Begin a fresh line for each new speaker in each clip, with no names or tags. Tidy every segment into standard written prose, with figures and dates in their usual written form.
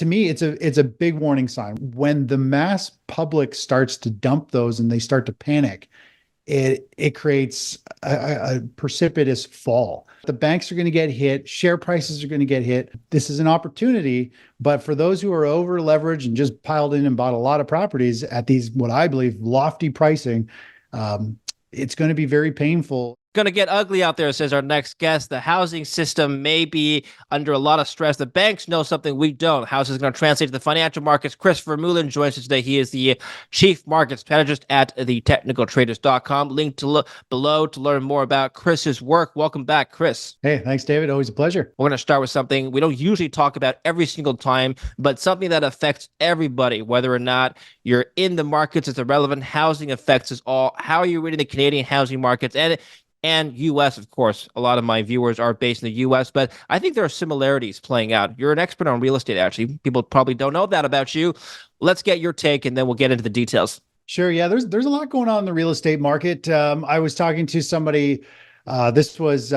to me, it's a big warning sign. When the mass public starts to dump those and they start to panic, it creates a precipitous fall. The banks are going to get hit, share prices are going to get hit. This is an opportunity, but for those who are over leveraged and just piled in and bought a lot of properties at these, what I believe, lofty pricing, it's going to be very painful.
Going to get ugly out there, says our next guest. The housing system may be under a lot of stress. The banks know something we don't. How is this going to translate to the financial markets? Chris Vermeulen joins us today. He is the chief market strategist at thetechnicaltraders.com. Link below to learn more about Chris's work. Welcome back, Chris.
Hey, thanks, David. Always a pleasure.
We're going to start with something we don't usually talk about every single time, but something that affects everybody, whether or not you're in the markets. It's irrelevant. Housing affects us all. How are you reading the Canadian housing markets? And U.S., of course. A lot of my viewers are based in the U.S., but I think there are similarities playing out. You're an expert on real estate, actually. People probably don't know that about you. Let's get your take, and then we'll get into the details.
Sure. Yeah, there's a lot going on in the real estate market. I was talking to somebody, this was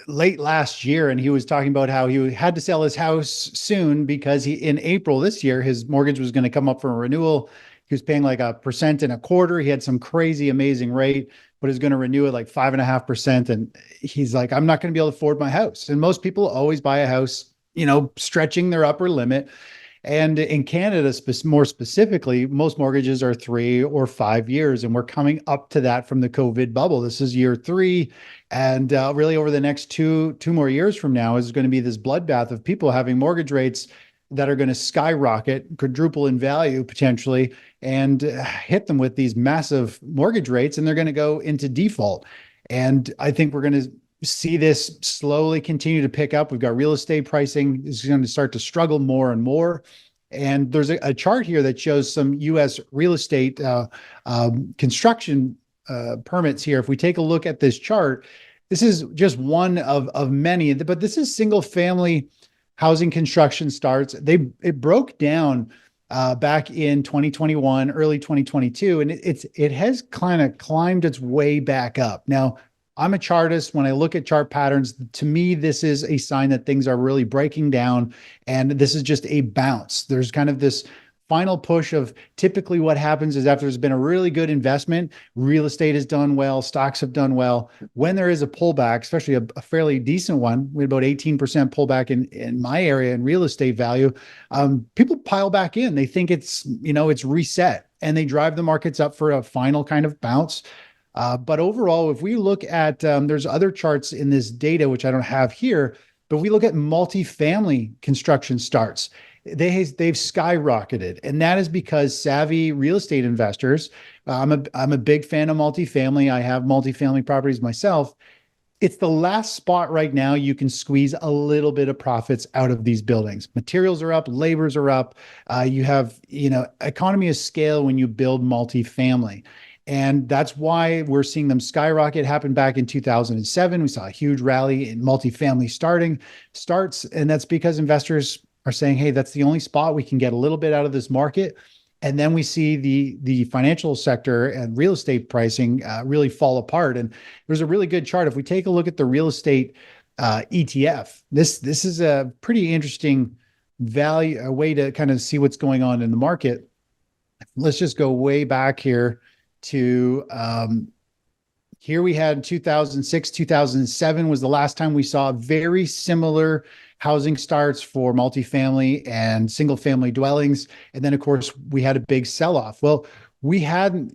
late last year, and he was talking about how he had to sell his house soon because in April this year, his mortgage was going to come up for a renewal. He was paying like 1.25%. He had some crazy, amazing rate, but is going to renew at like 5.5%. And he's like, I'm not going to be able to afford my house. And most people always buy a house, stretching their upper limit. And in Canada, more specifically, most mortgages are 3 or 5 years, and we're coming up to that from the COVID bubble. This is year 3, and really over the next two more years from now is going to be this bloodbath of people having mortgage rates that are going to skyrocket, quadruple in value potentially, and hit them with these massive mortgage rates, and they're going to go into default. And I think we're going to see this slowly continue to pick up. We've got real estate pricing is going to start to struggle more and more. And there's a chart here that shows some U.S. real estate construction permits here. If we take a look at this chart, this is just one of many, but this is single family housing construction starts. It broke down back in 2021, early 2022, and it has kind of climbed its way back up. Now, I'm a chartist. When I look at chart patterns, to me, this is a sign that things are really breaking down, and this is just a bounce. There's kind of this final push of typically what happens is after there's been a really good investment, real estate has done well, stocks have done well. When there is a pullback, especially a fairly decent one, we had about 18% pullback in my area in real estate value, people pile back in. They think it's reset, and they drive the markets up for a final kind of bounce. But overall, if we look at, there's other charts in this data, which I don't have here, but we look at multifamily construction starts. They've skyrocketed, and that is because savvy real estate investors. I'm a big fan of multifamily. I have multifamily properties myself. It's the last spot right now you can squeeze a little bit of profits out of these buildings. Materials are up, labors are up. You have economy of scale when you build multifamily. And that's why we're seeing them skyrocket. Happened back in 2007. We saw a huge rally in multifamily starts. And that's because investors are saying, hey, that's the only spot we can get a little bit out of this market. And then we see the financial sector and real estate pricing really fall apart. And there's a really good chart. If we take a look at the real estate ETF, this is a pretty interesting a way to kind of see what's going on in the market. Let's just go way back here to here we had 2006, 2007 was the last time we saw very similar housing starts for multifamily and single family dwellings. And then of course we had a big sell-off. Well, we had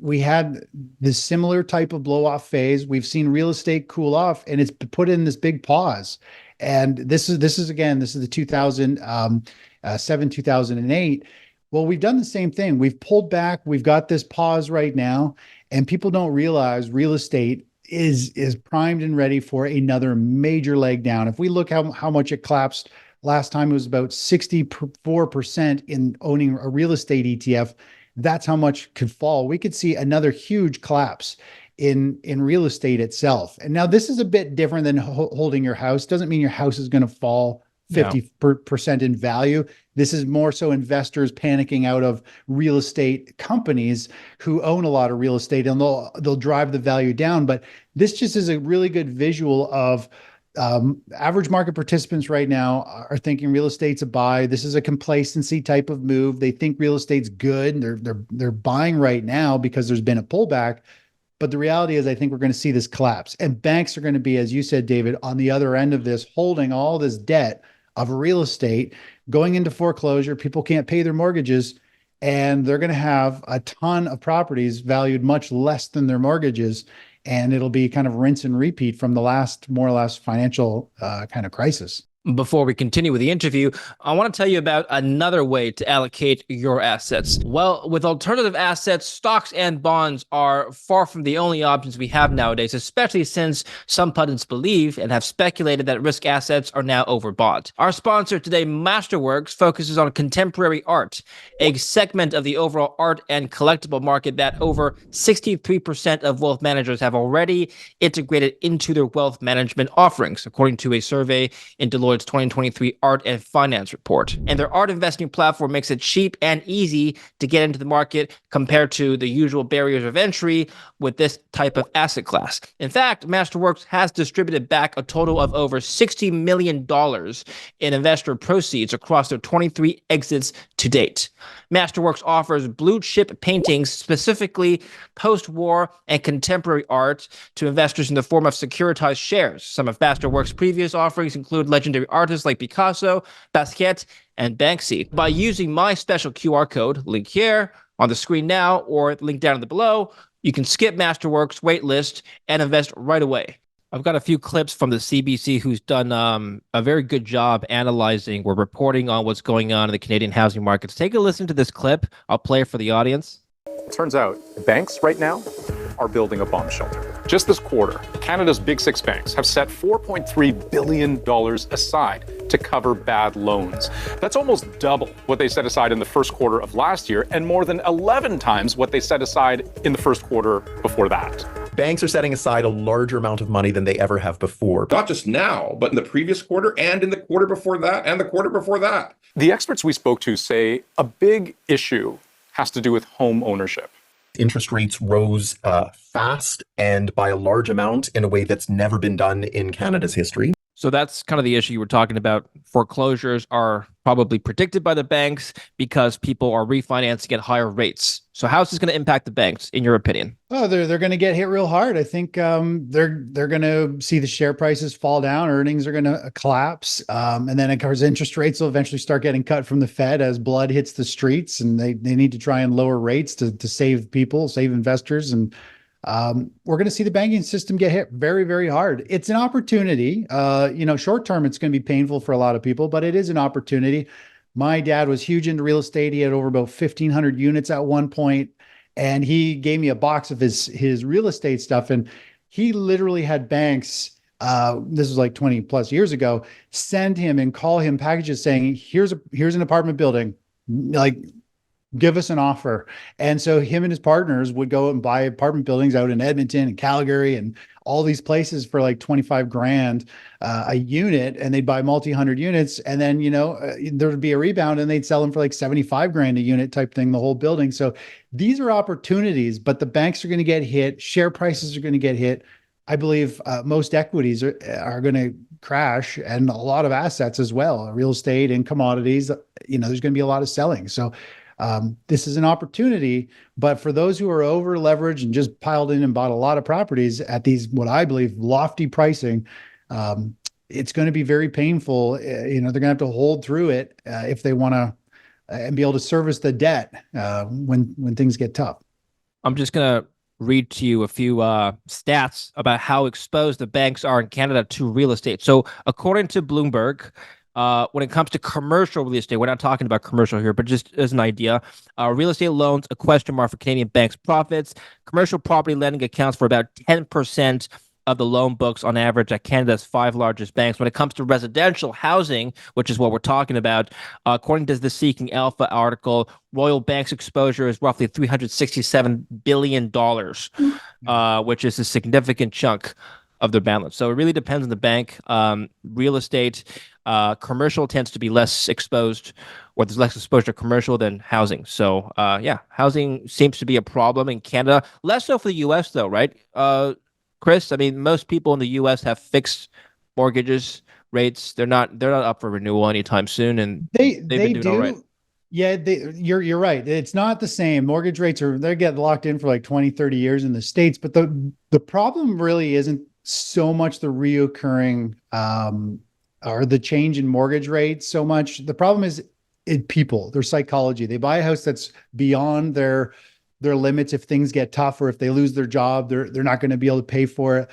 this similar type of blow off phase. We've seen real estate cool off, and it's put in this big pause. And this is the 2007, 2008. Well, we've done the same thing. We've pulled back. We've got this pause right now, and people don't realize real estate is primed and ready for another major leg down. If we look how much it collapsed last time, it was about 64% in owning a real estate ETF. That's how much could fall. We could see another huge collapse in real estate itself. And now this is a bit different than holding your house. Doesn't mean your house is going to fall 50% in value. This is more so investors panicking out of real estate companies who own a lot of real estate, and they'll drive the value down. But this just is a really good visual of Average market participants right now are thinking real estate's a buy. This is a complacency type of move. They think real estate's good. They're buying right now because there's been a pullback. But the reality is, I think we're going to see this collapse. And banks are going to be, as you said, David, on the other end of this, holding all this debt of real estate, going into foreclosure. People can't pay their mortgages, and they're going to have a ton of properties valued much less than their mortgages. And it'll be kind of rinse and repeat from the last, more or less, financial kind of crisis.
Before we continue with the interview, I want to tell you about another way to allocate your assets. Well, with alternative assets, stocks and bonds are far from the only options we have nowadays, especially since some pundits believe and have speculated that risk assets are now overbought. Our sponsor today, Masterworks, focuses on contemporary art, a segment of the overall art and collectible market that over 63% of wealth managers have already integrated into their wealth management offerings, according to a survey in Deloitte's 2023 Art and Finance Report. And their art investing platform makes it cheap and easy to get into the market compared to the usual barriers of entry with this type of asset class. In fact, Masterworks has distributed back a total of over $60 million in investor proceeds across their 23 exits to date. Masterworks offers blue chip paintings, specifically post-war and contemporary art, to investors in the form of securitized shares. Some of Masterworks' previous offerings include legendary artists like Picasso, Basquiat, and Banksy. By using my special QR code, link here on the screen now or link down below, you can skip Masterworks' waitlist and invest right away. I've got a few clips from the CBC who's done a very good job analyzing or reporting on what's going on in the Canadian housing markets. Take a listen to this clip. I'll play it for the audience.
It turns out banks right now are building a bomb shelter. Just this quarter, Canada's big six banks have set $4.3 billion aside to cover bad loans. That's almost double what they set aside in the first quarter of last year and more than 11 times what they set aside in the first quarter before that.
Banks are setting aside a larger amount of money than they ever have before.
Not just now, but in the previous quarter and in the quarter before that and the quarter before that.
The experts we spoke to say a big issue has to do with home ownership.
Interest rates rose fast and by a large amount in a way that's never been done in Canada's history.
So that's kind of the issue you were talking about. Foreclosures are probably predicted by the banks because people are refinancing at higher rates. So how's this going to impact the banks, in your opinion?
Oh, they're going to get hit real hard. I think they're going to see the share prices fall down, earnings are going to collapse, and then of course interest rates will eventually start getting cut from the Fed as blood hits the streets, and they need to try and lower rates to save people, save investors, and we're going to see the banking system get hit very, very hard. It's an opportunity. Short term, it's going to be painful for a lot of people, but it is an opportunity. My dad was huge into real estate. He had over about 1,500 units at one point, and he gave me a box of his real estate stuff. And he literally had banks, this was like 20 plus years ago, send him and call him packages saying, here's an apartment building, like, give us an offer. And so him and his partners would go and buy apartment buildings out in Edmonton and Calgary and all these places for like 25 grand a unit, and they'd buy multi-hundred units, and then there would be a rebound and they'd sell them for like 75 grand a unit type thing, the whole building. So these are opportunities, but the banks are going to get hit, share prices are going to get hit. I believe most equities are going to crash, and a lot of assets as well, real estate and commodities. There's going to be a lot of selling. So this is an opportunity, but for those who are over leveraged and just piled in and bought a lot of properties at these, what I believe, lofty pricing, it's going to be very painful. They're going to have to hold through it if they want to and be able to service the debt when things get tough.
I'm just going to read to you a few stats about how exposed the banks are in Canada to real estate. So according to Bloomberg, when it comes to commercial real estate, we're not talking about commercial here, but just as an idea, real estate loans, a question mark for Canadian banks' profits. Commercial property lending accounts for about 10% of the loan books on average at Canada's 5 largest banks. When it comes to residential housing, which is what we're talking about, according to the Seeking Alpha article, Royal Bank's exposure is roughly $367 billion, which is a significant chunk of their balance. So it really depends on the bank. Real estate, commercial tends to be less exposed, or there's less exposure to commercial than housing. So housing seems to be a problem in Canada. Less so for the U.S. though, right? Chris, I mean, most people in the U.S. have fixed mortgages rates, they're not up for renewal anytime soon, and they've
They
been doing all right.
do. Yeah, you're right. It's not the same. Mortgage rates they get locked in for like 20, 30 years in the States, but the problem really isn't so much the reoccurring or the change in mortgage rates so much. The problem is people, their psychology. They buy a house that's beyond their limits. If things get tough or if they lose their job, they're not going to be able to pay for it.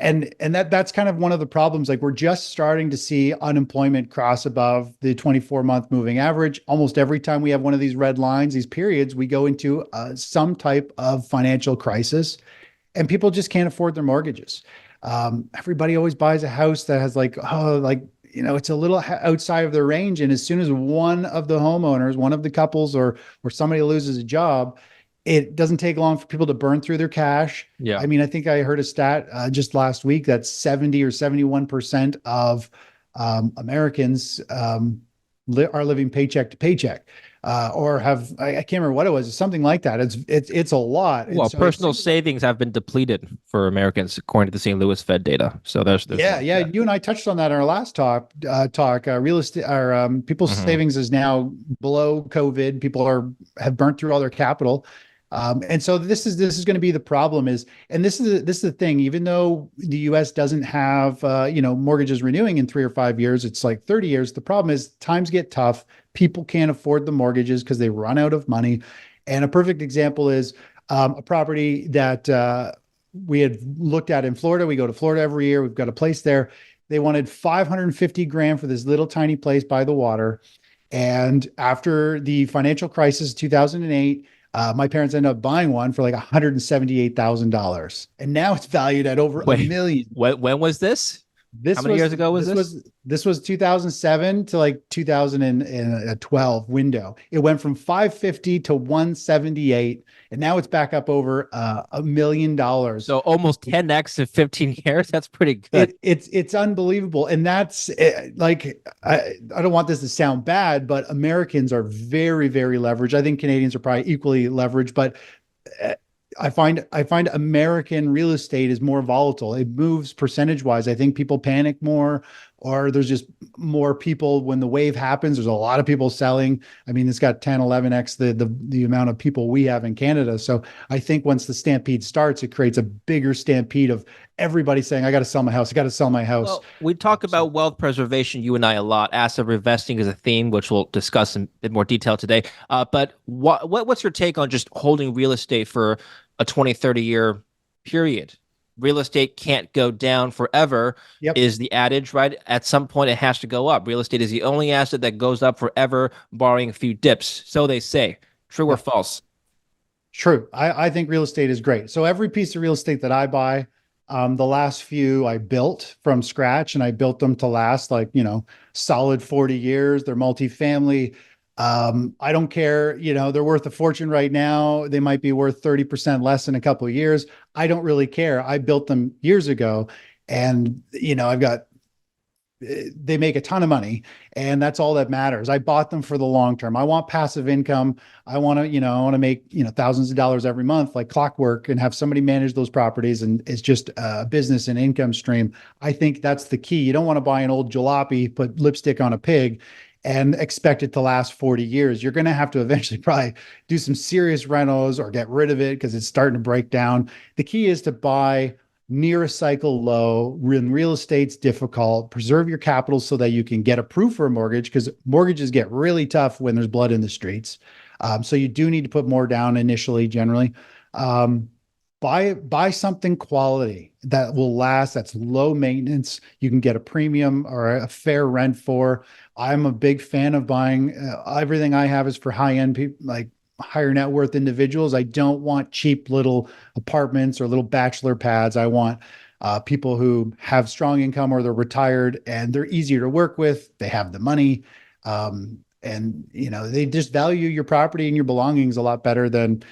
And that's kind of one of the problems. Like, we're just starting to see unemployment cross above the 24-month moving average. Almost every time we have one of these red lines, these periods, we go into some type of financial crisis, and people just can't afford their mortgages. Everybody always buys a house that has it's a little outside of their range. And as soon as one of the homeowners, one of the couples, or somebody loses a job, it doesn't take long for people to burn through their cash.
Yeah.
I mean, I think I heard a stat just last week that 70 or 71% of Americans are living paycheck to paycheck, or have, I can't remember what it was, something like that. It's a lot.
Well, personal savings have been depleted for Americans, according to the St. Louis Fed data. So there's
yeah. You and I touched on that in our last talk. Real estate, people's savings is now below COVID. People have burnt through all their capital. And so this is going to be the problem and this is the thing. Even though the U.S. doesn't have mortgages renewing in 3 or 5 years, it's like 30 years. The problem is times get tough. People can't afford the mortgages because they run out of money. And a perfect example is a property that we had looked at in Florida. We go to Florida every year. We've got a place there. They wanted $550,000 for this little tiny place by the water. And after the financial crisis of 2008, my parents ended up buying one for like $178,000, and now it's valued at over $1 million.
When was this? How many years ago was this?
This was 2007 to like 2012 window. It went from 550 to 178, and now it's back up over $1 million.
So almost 10x in 15 years. That's pretty good.
It's unbelievable, and that's like I don't want this to sound bad, but Americans are very, very leveraged. I think Canadians are probably equally leveraged, but I find American real estate is more volatile. It moves percentage wise. I think people panic more, or there's just more people when the wave happens. There's a lot of people selling. I mean, it's got 10, 11x the amount of people we have in Canada. So I think once the stampede starts, it creates a bigger stampede of everybody saying, I got to sell my house. I got to sell my house.
Well, we talk about wealth preservation, you and I, a lot. Asset revesting is a theme, which we'll discuss in more detail today. But what's your take on just holding real estate for a 20, 30 year period? Real estate can't go down forever, is the adage, right? At some point, it has to go up. Real estate is the only asset that goes up forever, barring a few dips. So they say. True or false?
True. I think real estate is great. So every piece of real estate that I buy, the last few I built from scratch, and I built them to last solid 40 years. They're multifamily. I don't care, they're worth a fortune right now. They might be worth 30% less in a couple of years. I don't really care. I built them years ago, and they make a ton of money, and that's all that matters. I bought them for the long term. I want passive income. I want to make, thousands of dollars every month, like clockwork, and have somebody manage those properties. And it's just a business and income stream. I think that's the key. You don't want to buy an old jalopy, put lipstick on a pig, and expect it to last 40 years. You're going to have to eventually probably do some serious renos or get rid of it because it's starting to break down. The key is to buy near a cycle low. When real estate's difficult, preserve your capital so that you can get approved for a mortgage, because mortgages get really tough when there's blood in the streets. So you do need to put more down initially, generally. Buy something quality that will last, that's low maintenance. You can get a premium or a fair rent for. I'm a big fan of buying everything I have is for high-end people, like higher net worth individuals. I don't want cheap little apartments or little bachelor pads. I want people who have strong income, or they're retired and they're easier to work with. They have the money. And they just value your property and your belongings a lot better than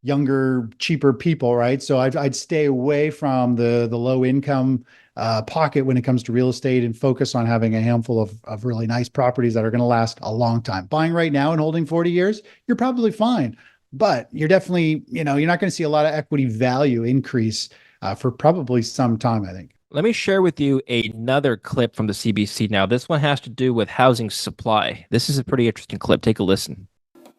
younger, cheaper people, right? So I'd stay away from the low income pocket when it comes to real estate, and focus on having a handful of really nice properties that are going to last a long time. Buying right now and holding 40 years, you're probably fine, but you're definitely, you're not going to see a lot of equity value increase for probably some time, I think.
Let me share with you another clip from the CBC now. This one has to do with housing supply. This is a pretty interesting clip. Take a listen.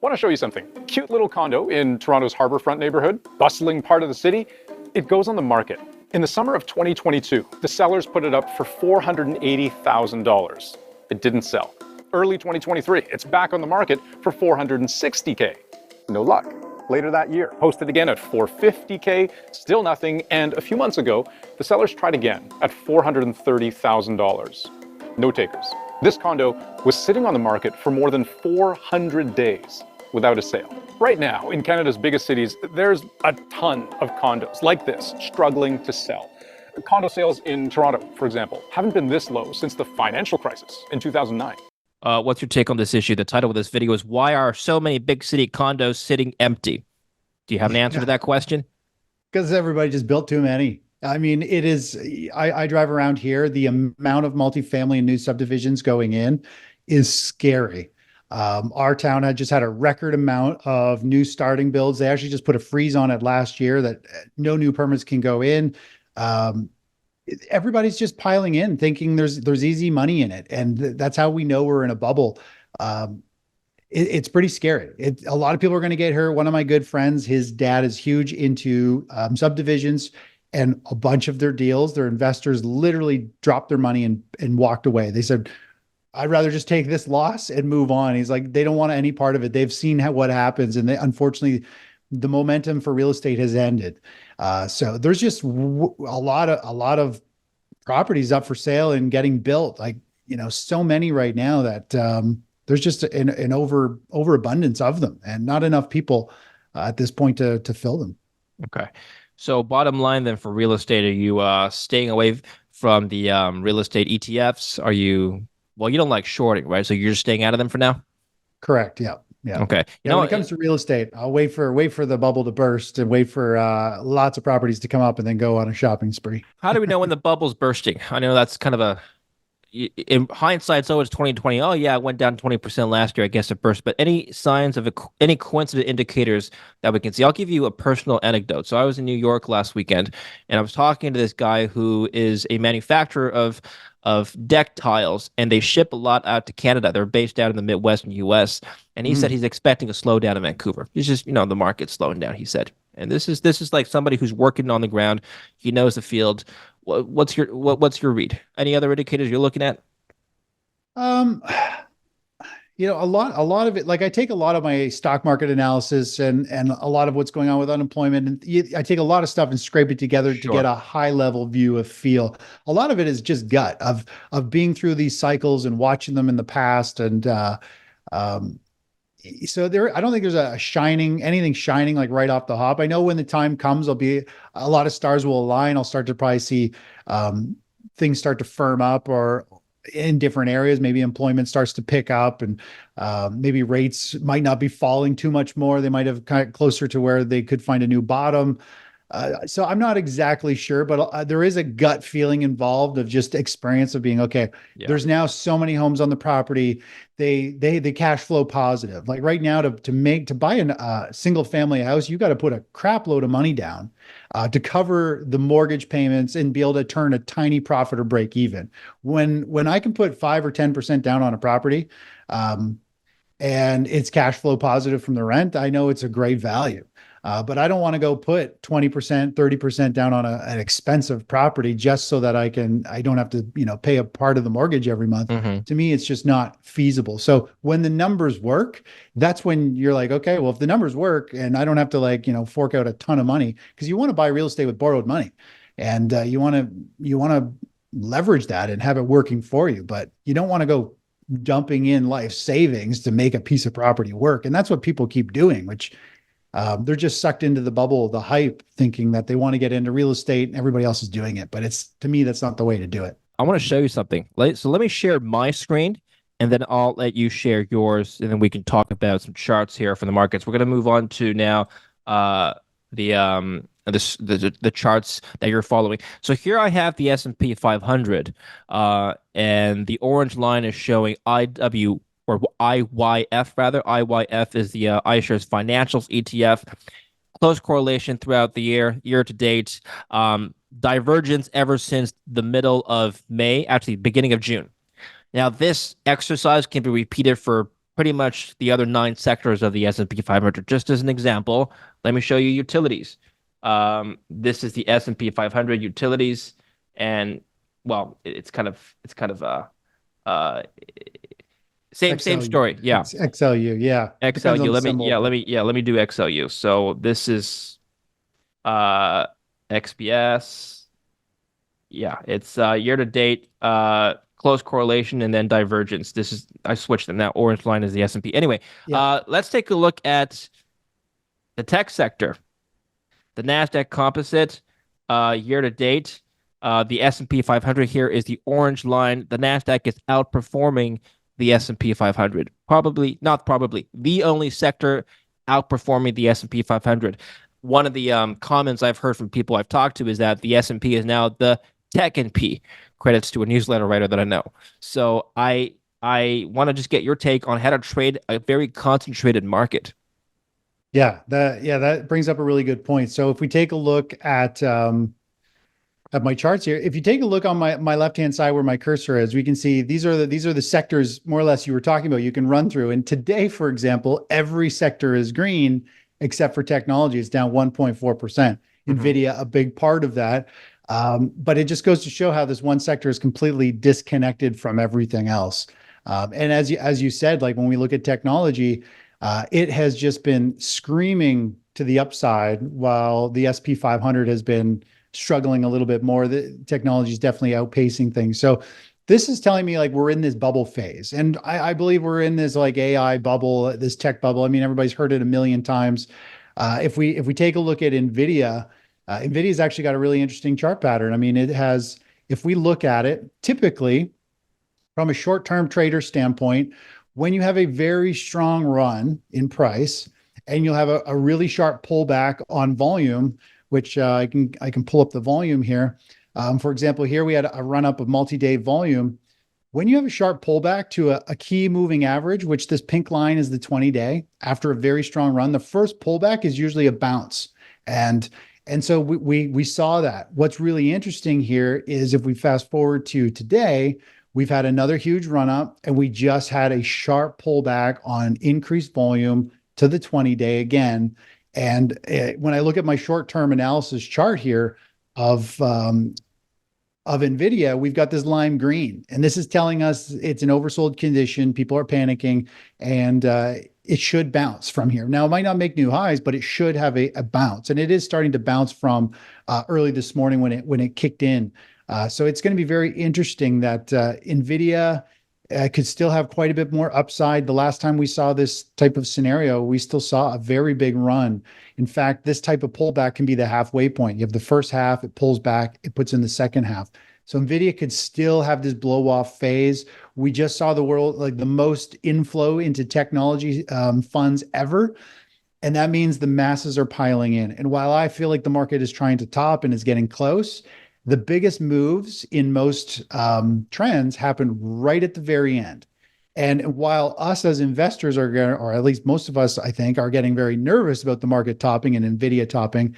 Want to show you something. Cute little condo in Toronto's Harbourfront neighborhood, bustling part of the city. It goes on the market. In the summer of 2022, the sellers put it up for $480,000. It didn't sell. Early 2023, it's back on the market for $460K. No luck. Later that year, posted again at $450K, still nothing, and a few months ago, the sellers tried again at $430,000. No takers. This condo was sitting on the market for more than 400 days without a sale. Right now, in Canada's biggest cities, there's a ton of condos like this struggling to sell. Condo sales in Toronto, for example, haven't been this low since the financial crisis in 2009.
What's your take on this issue? The title of this video is "Why Are So Many Big City Condos Sitting Empty?" Do you have an answer to that question?
Because everybody just built too many. I mean, it is, I drive around here. The amount of multifamily and new subdivisions going in is scary. Our town had just had a record amount of new starting builds. They actually just put a freeze on it last year that no new permits can go in. Everybody's just piling in, thinking there's easy money in it, and that's how we know we're in a bubble. It's pretty scary. A lot of people are going to get hurt. One of my good friends, his dad is huge into subdivisions, and a bunch of their deals, their investors literally dropped their money and walked away. They said, "I'd rather just take this loss and move on." He's like, they don't want any part of it. They've seen what happens, and unfortunately, the momentum for real estate has ended. So there's just a lot of properties up for sale and getting built. Like, so many right now that there's just an overabundance of them, and not enough people at this point to fill them.
Okay. So bottom line then for real estate, are you staying away from the real estate ETFs? Well, you don't like shorting, right? So you're just staying out of them for now?
Correct. Yeah. Yeah.
Okay.
When it comes to real estate, I'll wait for the bubble to burst and wait for lots of properties to come up and then go on a shopping spree.
How do we know when the bubble's bursting? I know that's kind of in hindsight, it's always 2020. Oh yeah, it went down 20% last year. I guess it burst. But any signs of any coincident indicators that we can see? I'll give you a personal anecdote. So I was in New York last weekend, and I was talking to this guy who is a manufacturer of deck tiles, and they ship a lot out to Canada. They're based out in the Midwestern U.S. And he said he's expecting a slowdown in Vancouver. He's just, the market's slowing down, he said. And this is like somebody who's working on the ground. He knows the field. What's your read? Any other indicators you're looking at?
A lot of it, like I take a lot of my stock market analysis and a lot of what's going on with unemployment, and I take a lot of stuff and scrape it together to get a high level view of feel. A lot of it is just gut of being through these cycles and watching them in the past. And so I don't think there's anything shining like right off the hop. I know when the time comes, there'll be a lot of stars will align. I'll start to probably see things start to firm up, or in different areas, maybe employment starts to pick up, and maybe rates might not be falling too much more. They might have kind of closer to where they could find a new bottom. So I'm not exactly sure, but there is a gut feeling involved of just experience of being, okay, there's now so many homes on the property. They cash flow positive. Like right now to buy a single family house, you got to put a crap load of money down to cover the mortgage payments and be able to turn a tiny profit or break even. When I can put 5 or 10% down on a property, and it's cash flow positive from the rent, I know it's a great value. But I don't want to go put 20%, 30% down on an expensive property just so that I don't have to, pay a part of the mortgage every month.
Mm-hmm.
To me, it's just not feasible. So when the numbers work, that's when you're like, okay, well, if the numbers work and I don't have to fork out a ton of money, because you want to buy real estate with borrowed money, and you want to leverage that and have it working for you, but you don't want to go dumping in life savings to make a piece of property work. And that's what people keep doing, which they're just sucked into the bubble, the hype, thinking that they want to get into real estate and everybody else is doing it. But to me, that's not the way to do it.
I want to show you something. So let me share my screen, and then I'll let you share yours, and then we can talk about some charts here from the markets. We're going to move on to now the charts that you're following. So here I have the S&P 500, and the orange line is showing IYF rather. IYF is the iShares Financials ETF. Close correlation throughout the year to date. divergence ever since the middle of May, actually beginning of June. Now, this exercise can be repeated for pretty much the other 9 sectors of the S&P 500. Just as an example, let me show you utilities. This is the S&P 500 utilities, and well, it's kind of uh same
XLU.
story. Yeah,
It's XLU. Yeah. Depends on
XLU.
the symbol, but-
Let me do XLU. So this is XPS. Yeah, it's year to date, close correlation, and then divergence. This is, I switched them now. Orange line is the S&P. Anyway,
Yeah.
let's take a look at the tech sector. The Nasdaq Composite, year to date, the S&P 500 here is the orange line. The Nasdaq is outperforming the S&P 500. Not probably, the only sector outperforming the S&P 500. One of the comments I've heard from people I've talked to is that the S&P is now the Tech and P. Credits to a newsletter writer that I know. So I want to just get your take on how to trade a very concentrated market.
Yeah, that brings up a really good point. So if we take a look at my charts here, if you take a look on my left-hand side where my cursor is, we can see these are the sectors more or less you were talking about. You can run through. And today, for example, every sector is green except for technology. It's down 1.4%. NVIDIA, a big part of that. But it just goes to show how this one sector is completely disconnected from everything else. And as you said, like when we look at technology, it has just been screaming to the upside while the SP 500 has been struggling a little bit more. The technology is definitely outpacing things. So this is telling me like we're in this bubble phase. And I believe we're in this like AI bubble, this tech bubble. I mean, everybody's heard it a million times. If we take a look at NVIDIA, NVIDIA's actually got a really interesting chart pattern. I mean, it has, if we look at it, typically from a short-term trader standpoint, when you have a very strong run in price and you'll have a really sharp pullback on volume, which I can pull up the volume here. For example, here we had a run up of multi-day volume. When you have a sharp pullback to a key moving average, which this pink line is the 20-day, after a very strong run, the first pullback is usually a bounce. And so we saw that. What's really interesting here is if we fast forward to today, we've had another huge run up and we just had a sharp pullback on increased volume to the 20-day again. And when I look at my short-term analysis chart here of NVIDIA, we've got this lime green, and this is telling us it's an oversold condition. People are panicking, and it should bounce from here. Now, it might not make new highs, but it should have a bounce, and it is starting to bounce from early this morning when it kicked in. So it's going to be very interesting that NVIDIA could still have quite a bit more upside. The last time we saw this type of scenario, we still saw a very big run. In fact, this type of pullback can be the halfway point. You have the first half, it pulls back, it puts in the second half. So NVIDIA could still have this blow off phase. We just saw the world, like the most inflow into technology funds ever. And that means the masses are piling in. And while I feel like the market is trying to top and is getting close, the biggest moves in most trends happen right at the very end. And while us as investors are going, or at least most of us, I think, are getting very nervous about the market topping and NVIDIA topping,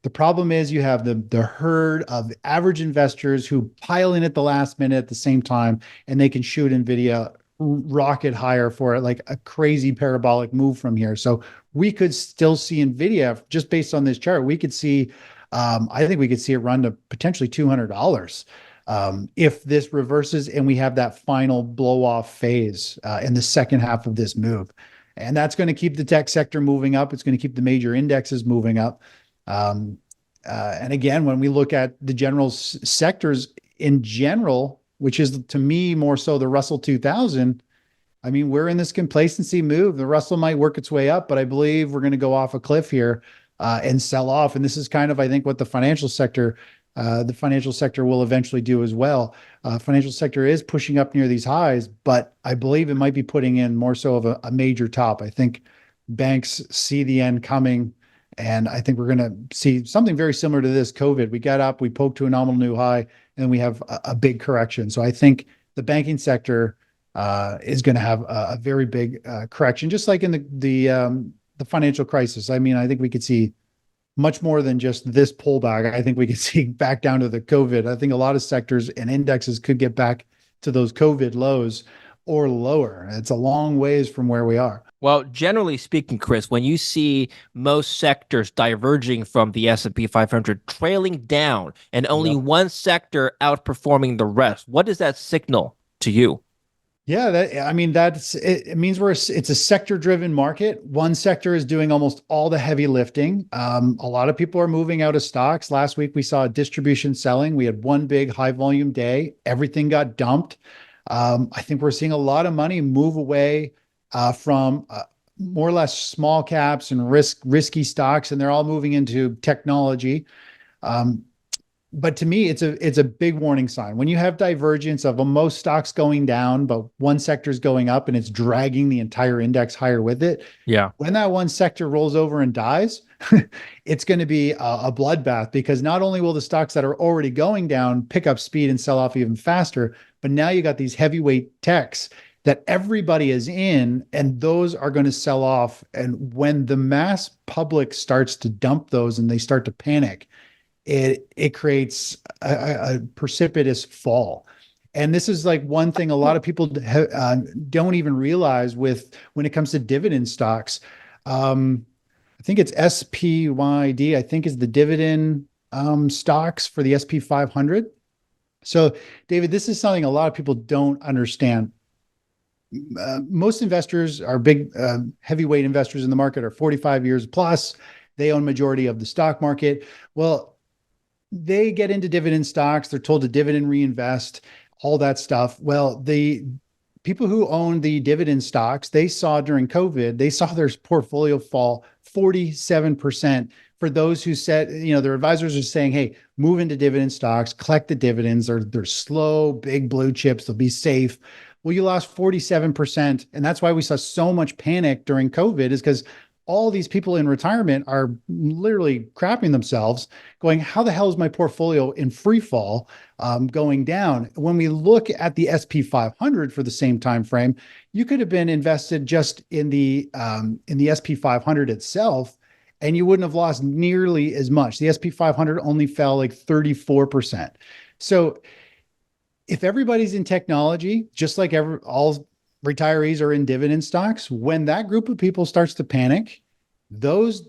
the problem is you have the herd of average investors who pile in at the last minute at the same time, and they can shoot NVIDIA rocket higher for like a crazy parabolic move from here. So we could still see NVIDIA just based on this chart. We could see, I think we could see it run to potentially $200 if this reverses and we have that final blow off phase in the second half of this move. And that's going to keep the tech sector moving up. It's going to keep the major indexes moving up. And again, when we look at the general sectors in general, which is to me more so the Russell 2000, I mean, we're in this complacency move. The Russell might work its way up, but I believe we're going to go off a cliff here and sell off. And this is kind of, I think, what the financial sector will eventually do as well. Financial sector is pushing up near these highs, but I believe it might be putting in more so of a major top. I think banks see the end coming. And I think we're going to see something very similar to this COVID. We got up, we poked to a nominal new high, and we have a big correction. So I think the banking sector is going to have a very big correction, just like in the financial crisis. I mean, I think we could see much more than just this pullback. I think we could see back down to the COVID. I think a lot of sectors and indexes could get back to those COVID lows or lower. It's a long ways from where we are.
Well, generally speaking, Chris, when you see most sectors diverging from the S&P 500, trailing down, and only one sector outperforming the rest, what does that signal to you?
Yeah, it means it's a sector-driven market. One sector is doing almost all the heavy lifting. A lot of people are moving out of stocks. Last week we saw distribution selling. We had one big high volume day. Everything got dumped. I think we're seeing a lot of money move away from more or less small caps and risky stocks, and they're all moving into technology. But to me, it's a big warning sign. When you have divergence of most stocks going down, but one sector is going up and it's dragging the entire index higher with it.
Yeah.
When that one sector rolls over and dies, it's going to be a bloodbath, because not only will the stocks that are already going down pick up speed and sell off even faster, but now you got these heavyweight techs that everybody is in, and those are going to sell off. And when the mass public starts to dump those and they start to panic, it creates a precipitous fall. And this is like one thing a lot of people don't even realize when it comes to dividend stocks. I think it's SPYD, I think is the dividend stocks for the SP 500. So, David, this is something a lot of people don't understand. Most investors are big, heavyweight investors in the market are 45 years plus. They own majority of the stock market. Well, they get into dividend stocks. They're told to dividend reinvest, all that stuff. Well, the people who own the dividend stocks, they saw during COVID, they saw their portfolio fall 47%. For those who said, their advisors are saying, hey, move into dividend stocks, collect the dividends. They're slow, big blue chips. They'll be safe. Well, you lost 47%. And that's why we saw so much panic during COVID, is because all these people in retirement are literally crapping themselves, going, how the hell is my portfolio in free fall going down? When we look at the SP 500 for the same time frame, you could have been invested just in the SP 500 itself, and you wouldn't have lost nearly as much. The SP 500 only fell like 34%. So if everybody's in technology, just like all retirees are in dividend stocks, when that group of people starts to panic, those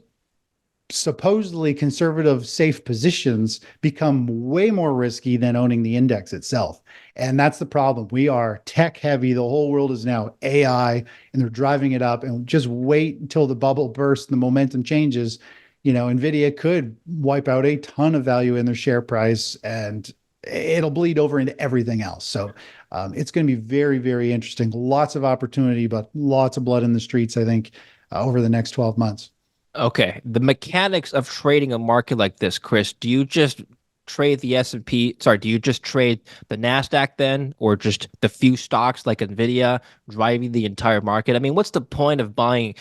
supposedly conservative, safe positions become way more risky than owning the index itself. And that's the problem. We are tech heavy. The whole world is now AI, and they're driving it up. And just wait until the bubble bursts and the momentum changes. NVIDIA could wipe out a ton of value in their share price, and it'll bleed over into everything else. So it's going to be very, very interesting. Lots of opportunity, but lots of blood in the streets, I think, over the next 12 months.
Okay. The mechanics of trading a market like this, Chris, do you just trade the S&P? Sorry, do you just trade the NASDAQ then, or just the few stocks like NVIDIA driving the entire market? I mean, what's the point of buying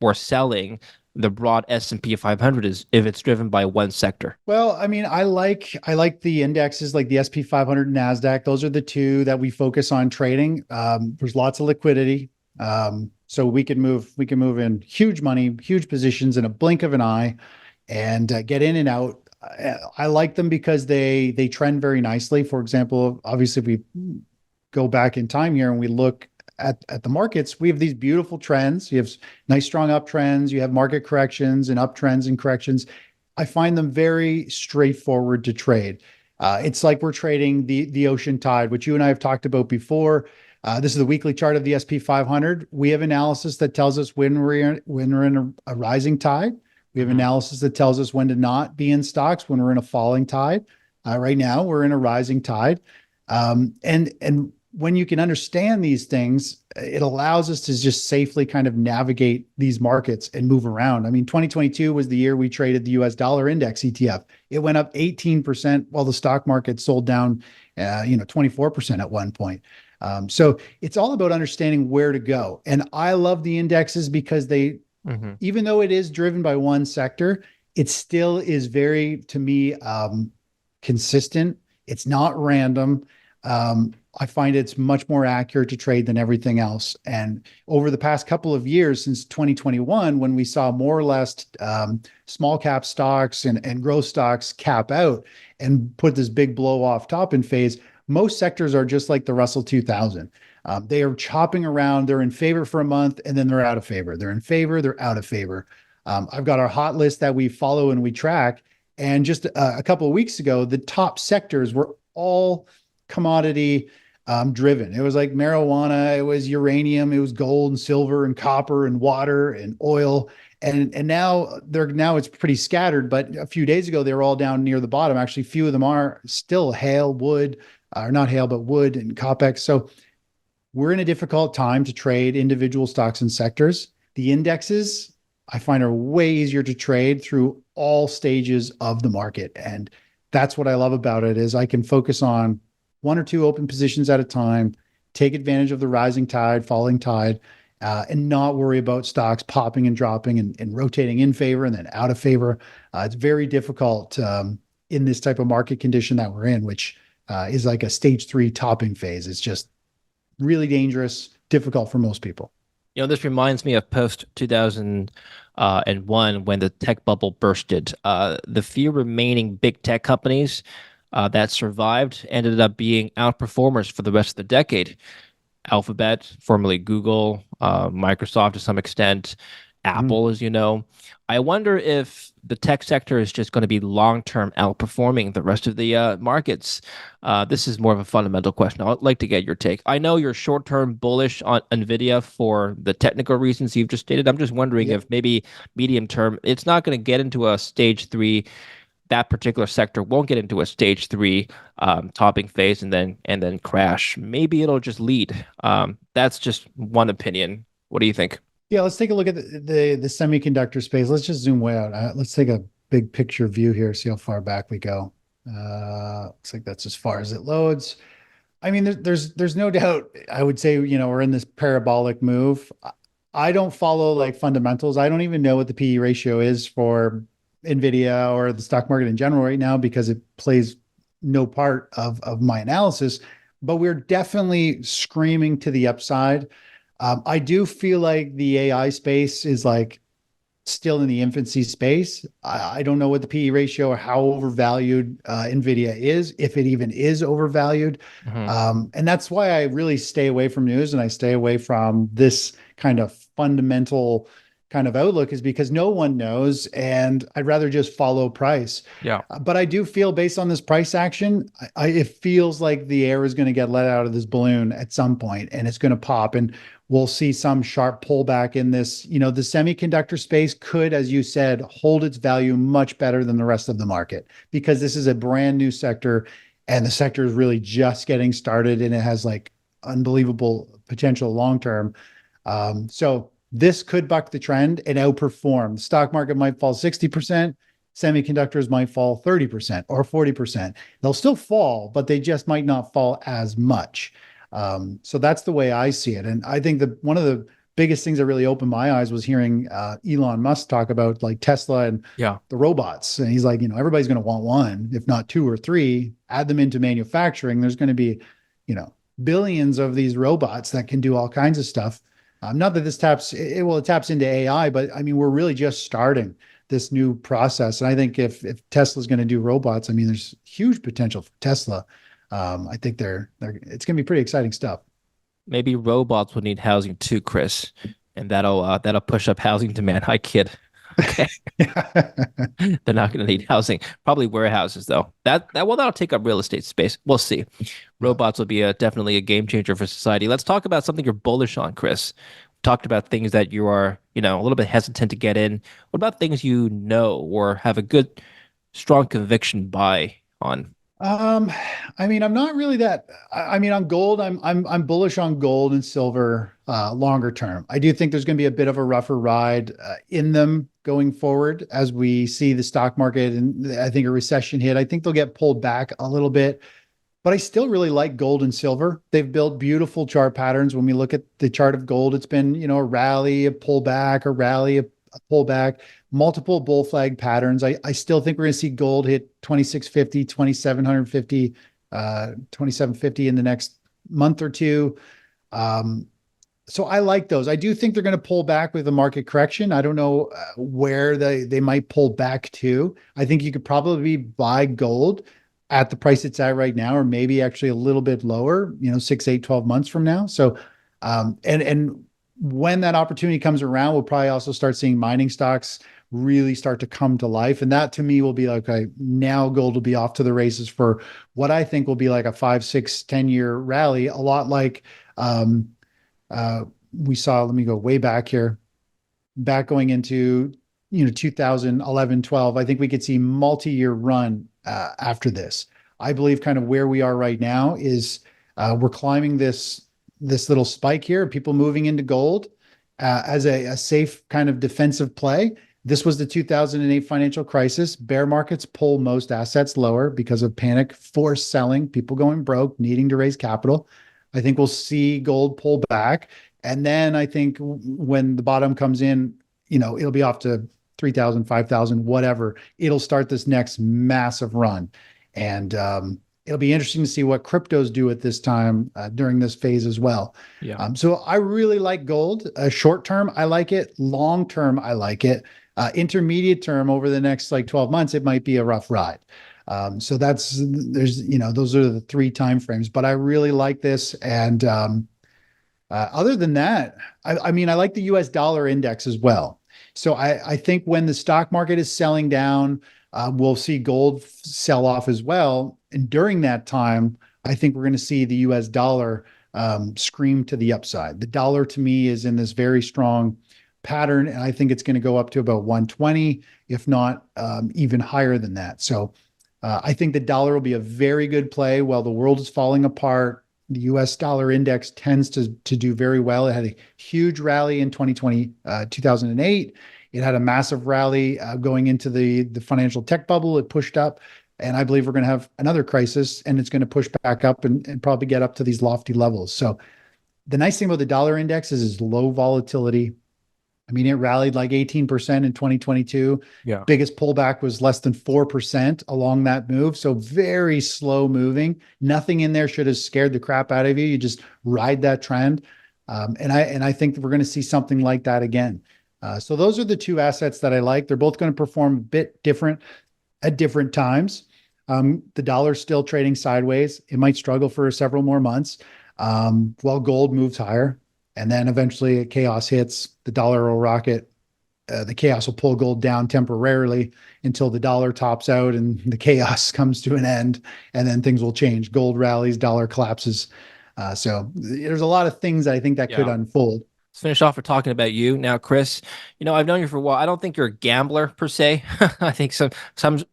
or selling the broad S&P 500 is if it's driven by one sector?
Well, I mean, I like the indexes like the SP 500 and NASDAQ. Those are the two that we focus on trading. There's lots of liquidity. So we can move in huge money, huge positions in a blink of an eye, and get in and out. I like them because they trend very nicely. For example, obviously, if we go back in time here and we look at the markets, we have these beautiful trends. You have nice, strong uptrends. You have market corrections and uptrends and corrections. I find them very straightforward to trade. It's like we're trading the ocean tide, which you and I have talked about before. This is the weekly chart of the SP 500. We have analysis that tells us when we're in a rising tide. We have analysis that tells us when to not be in stocks when we're in a falling tide. Right now, we're in a rising tide. And when you can understand these things, it allows us to just safely kind of navigate these markets and move around. I mean, 2022 was the year we traded the US dollar index ETF. It went up 18% while the stock market sold down, 24% at one point. So it's all about understanding where to go. And I love the indexes because even though it is driven by one sector, it still is very, to me, consistent. It's not random. I find it's much more accurate to trade than everything else. And over the past couple of years, since 2021, when we saw more or less small cap stocks and growth stocks cap out and put this big blow off top in phase, most sectors are just like the Russell 2000. They are chopping around. They're in favor for a month and then they're out of favor. They're in favor, they're out of favor. I've got our hot list that we follow and we track. And just a couple of weeks ago, the top sectors were all commodity driven. It was like marijuana, it was uranium, it was gold and silver and copper and water and oil. And now it's pretty scattered, but a few days ago they were all down near the bottom. Actually, few of them are still hail, wood, or not hail, but wood and Copex. So we're in a difficult time to trade individual stocks and sectors. The indexes I find are way easier to trade through all stages of the market. And that's what I love about it is I can focus on one or two open positions at a time, take advantage of the rising tide, falling tide, and not worry about stocks popping and dropping and rotating in favor and then out of favor. It's very difficult in this type of market condition that we're in, which is like a stage 3 topping phase. It's just really dangerous, difficult for most people.
This reminds me of post 2001 when the tech bubble bursted. The few remaining big tech companies that survived ended up being outperformers for the rest of the decade. Alphabet, formerly Google, Microsoft to some extent, Apple, as you know. I wonder if the tech sector is just going to be long-term outperforming the rest of the markets. This is more of a fundamental question. I'd like to get your take. I know you're short-term bullish on NVIDIA for the technical reasons you've just stated. I'm just wondering if maybe medium-term, it's not going to get into a stage 3. That particular sector won't get into a stage 3 topping phase and then crash. Maybe it'll just lead. That's just one opinion. What do you think?
Yeah, let's take a look at the semiconductor space. Let's just zoom way out. Let's take a big picture view here, see how far back we go. Looks like that's as far as it loads. I mean, there's no doubt, I would say, we're in this parabolic move. I don't follow like fundamentals. I don't even know what the PE ratio is for NVIDIA or the stock market in general right now because it plays no part of my analysis, but we're definitely screaming to the upside. I do feel like the AI space is like still in the infancy space. I don't know what the PE ratio or how overvalued NVIDIA is, if it even is overvalued. And that's why I really stay away from news and I stay away from this kind of fundamental kind of outlook is because no one knows. And I'd rather just follow price.
Yeah.
But I do feel based on this price action, it feels like the air is going to get let out of this balloon at some point and it's going to pop. And we'll see some sharp pullback in this. The semiconductor space could, as you said, hold its value much better than the rest of the market because this is a brand new sector and the sector is really just getting started and it has like unbelievable potential long-term. So this could buck the trend and outperform. The stock market might fall 60%. Semiconductors might fall 30% or 40%. They'll still fall, but they just might not fall as much. So that's the way I see it. And I think that one of the biggest things that really opened my eyes was hearing Elon Musk talk about like Tesla and the robots. And he's like, everybody's going to want one, if not two or three, add them into manufacturing. There's going to be, billions of these robots that can do all kinds of stuff. Not that this taps into AI, but I mean, we're really just starting this new process. And I think if Tesla's going to do robots, I mean, there's huge potential for Tesla. I think it's going to be pretty exciting stuff.
Maybe robots will need housing too, Chris, and that'll push up housing demand. I kid. Okay. They're not going to need housing. Probably warehouses though. That'll take up real estate space. We'll see. Robots will be definitely a game changer for society. Let's talk about something you're bullish on, Chris. We talked about things that you are, a little bit hesitant to get in. What about things or have a good, strong conviction buy on?
I mean, I'm not really that. I mean, on gold, I'm bullish on gold and silver longer term. I do think there's going to be a bit of a rougher ride in them going forward as we see the stock market and I think a recession hit. I think they'll get pulled back a little bit, but I still really like gold and silver. They've built beautiful chart patterns. When we look at the chart of gold, it's been, a rally, a pullback, a rally, a pullback, multiple bull flag patterns. I still think we're going to see gold hit 2650, 2750 2750 in the next month or two. So I like those. I do think they're going to pull back with the market correction. I don't know where they might pull back to. I think you could probably buy gold at the price it's at right now, or maybe actually a little bit lower, 6, 8, 12 months from now. So, and when that opportunity comes around, we'll probably also start seeing mining stocks really start to come to life. And that to me will be like, okay, now gold will be off to the races for what I think will be like a 5, 6, 10-year rally, a lot like, we saw, let me go way back here, back going into, 2011, 12. I think we could see multi-year run after this. I believe kind of where we are right now is we're climbing this little spike here, people moving into gold as a safe kind of defensive play. This was the 2008 financial crisis. Bear markets pull most assets lower because of panic, forced selling, people going broke, needing to raise capital. I think we'll see gold pull back. And then I think when the bottom comes in, it'll be off to 3,000, 5,000, whatever. It'll start this next massive run. And it'll be interesting to see what cryptos do at this time during this phase as well.
Yeah.
So I really like gold. Short term, I like it. Long term, I like it. Intermediate term, over the next like 12 months, it might be a rough ride. So those are the 3 time frames, but I really like this. And other than that, I mean, I like the US dollar index as well. So I think when the stock market is selling down, we'll see gold sell off as well. And during that time, I think we're going to see the US dollar scream to the upside. The dollar to me is in this very strong pattern, and I think it's going to go up to about 120, if not even higher than that. So I think the dollar will be a very good play while the world is falling apart. The US dollar index tends to do very well. It had a huge rally in 2008. It had a massive rally going into the financial tech bubble. It pushed up, and I believe we're going to have another crisis, and it's going to push back up and probably get up to these lofty levels. So the nice thing about the dollar index is low volatility. I mean, it rallied like 18% in 2022.
Yeah.
Biggest pullback was less than 4% along that move. So very slow moving. Nothing in there should have scared the crap out of you. You just ride that trend. And I think that we're going to see something like that again. So those are the 2 assets that I like. They're both going to perform a bit different at different times. The dollar's still trading sideways. It might struggle for several more months while gold moves higher. And then eventually chaos hits, the dollar will rocket. The chaos will pull gold down temporarily until the dollar tops out and the chaos comes to an end, and then things will change. Gold rallies, dollar collapses. So there's a lot of things I think that could unfold.
Let's finish off with talking about you now, Chris. I've known you for a while. I don't think you're a gambler per se. I think some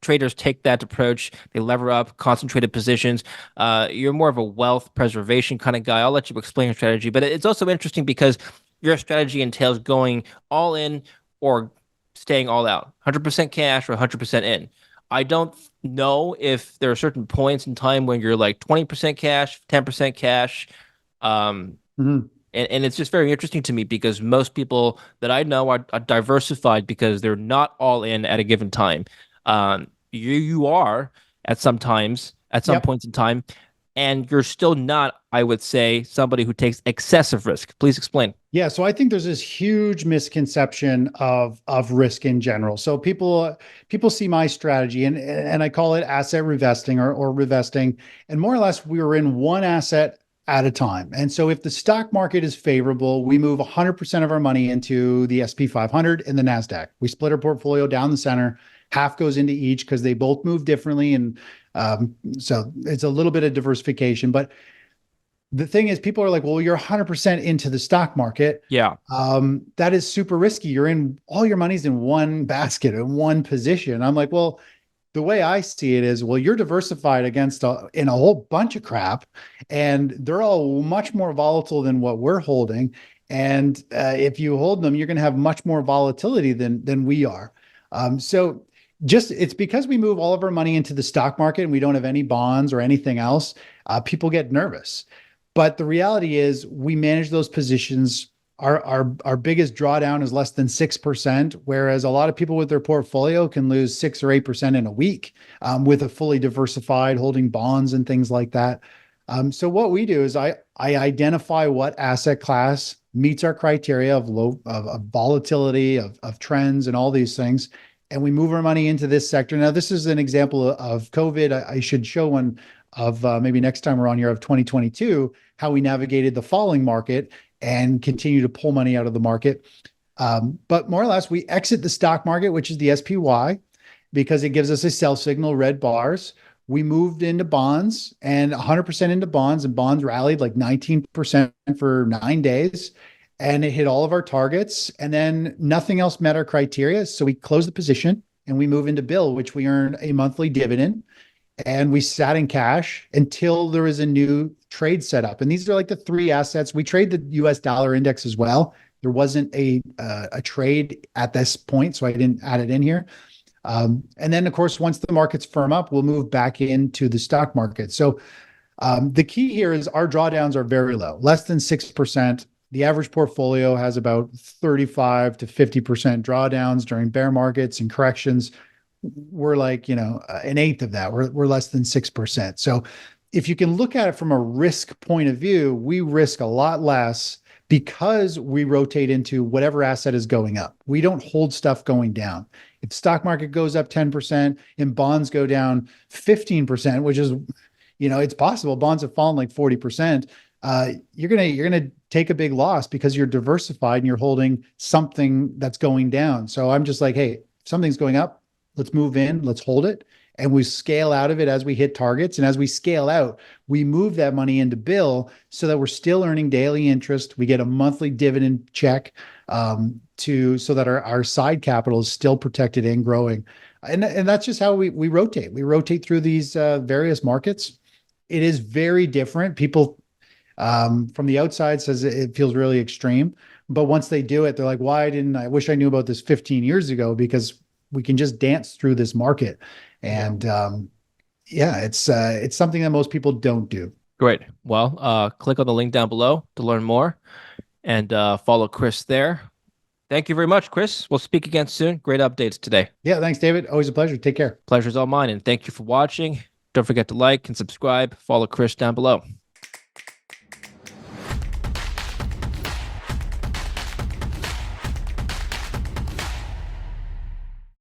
traders take that approach. They lever up concentrated positions. You're more of a wealth preservation kind of guy. I'll let you explain your strategy, but it's also interesting because your strategy entails going all in or staying all out, 100% cash or 100% in. I don't know if there are certain points in time when you're like 20% cash, 10% cash. And it's just very interesting to me because most people that I know are diversified because they're not all in at a given time. You are at some points in time, and you're still not, I would say, somebody who takes excessive risk. Please explain.
Yeah, so I think there's this huge misconception of risk in general. So people see my strategy, and I call it asset revesting or revesting, and more or less we were in one asset at a time. And so if the stock market is favorable, we move 100% of our money into the SP 500 and the NASDAQ. We split our portfolio down the center. Half goes into each because they both move differently. And so it's a little bit of diversification. But the thing is, people are like, well, you're 100% into the stock market.
Yeah.
That is super risky. You're in, all your money's in one basket, in one position. I'm like, well, the way I see it is, well, you're diversified in a whole bunch of crap, and they're all much more volatile than what we're holding. And if you hold them, you're going to have much more volatility than we are. So it's because we move all of our money into the stock market and we don't have any bonds or anything else. People get nervous, but the reality is we manage those positions our biggest drawdown is less than 6%, whereas a lot of people with their portfolio can lose 6 or 8% in a week, with a fully diversified holding bonds and things like that. So what we do is I identify what asset class meets our criteria of low of volatility, of trends, and all these things, and we move our money into this sector. Now, this is an example of COVID. I should show one of maybe next time we're on here of 2022, how we navigated the falling market and continue to pull money out of the market. But more or less, we exit the stock market, which is the SPY, because it gives us a sell signal, red bars. We moved into bonds and 100% into bonds, and bonds rallied like 19% for 9 days, and it hit all of our targets. And then nothing else met our criteria. So we close the position and we move into bill, which we earn a monthly dividend. And we sat in cash until there was a new trade set up. And these are like the three assets. We trade the US dollar index as well. There wasn't a trade at this point, so I didn't add it in here. And then, of course, once the markets firm up, we'll move back into the stock market. So the key here is our drawdowns are very low, less than 6%. The average portfolio has about 35 to 50% drawdowns during bear markets and corrections. We're like, an eighth of that. We're less than 6%. So if you can look at it from a risk point of view, we risk a lot less because we rotate into whatever asset is going up. We don't hold stuff going down. If the stock market goes up 10% and bonds go down 15%, which is, it's possible. Bonds have fallen like 40%. You're gonna take a big loss because you're diversified and you're holding something that's going down. So I'm just like, hey, if something's going up, let's move in, let's hold it. And we scale out of it as we hit targets. And as we scale out, we move that money into bill so that we're still earning daily interest. We get a monthly dividend check so that our side capital is still protected and growing. And that's just how we rotate. We rotate through these various markets. It is very different. People from the outside says it feels really extreme. But once they do it, they're like, I wish I knew about this 15 years ago, because we can just dance through this market. And it's something that most people don't do.
Great. Well, click on the link down below to learn more, and follow Chris there. Thank you very much, Chris. We'll speak again soon. Great updates today.
Yeah, thanks, David. Always a pleasure. Take care.
Pleasure's all mine. And thank you for watching. Don't forget to like and subscribe. Follow Chris down below.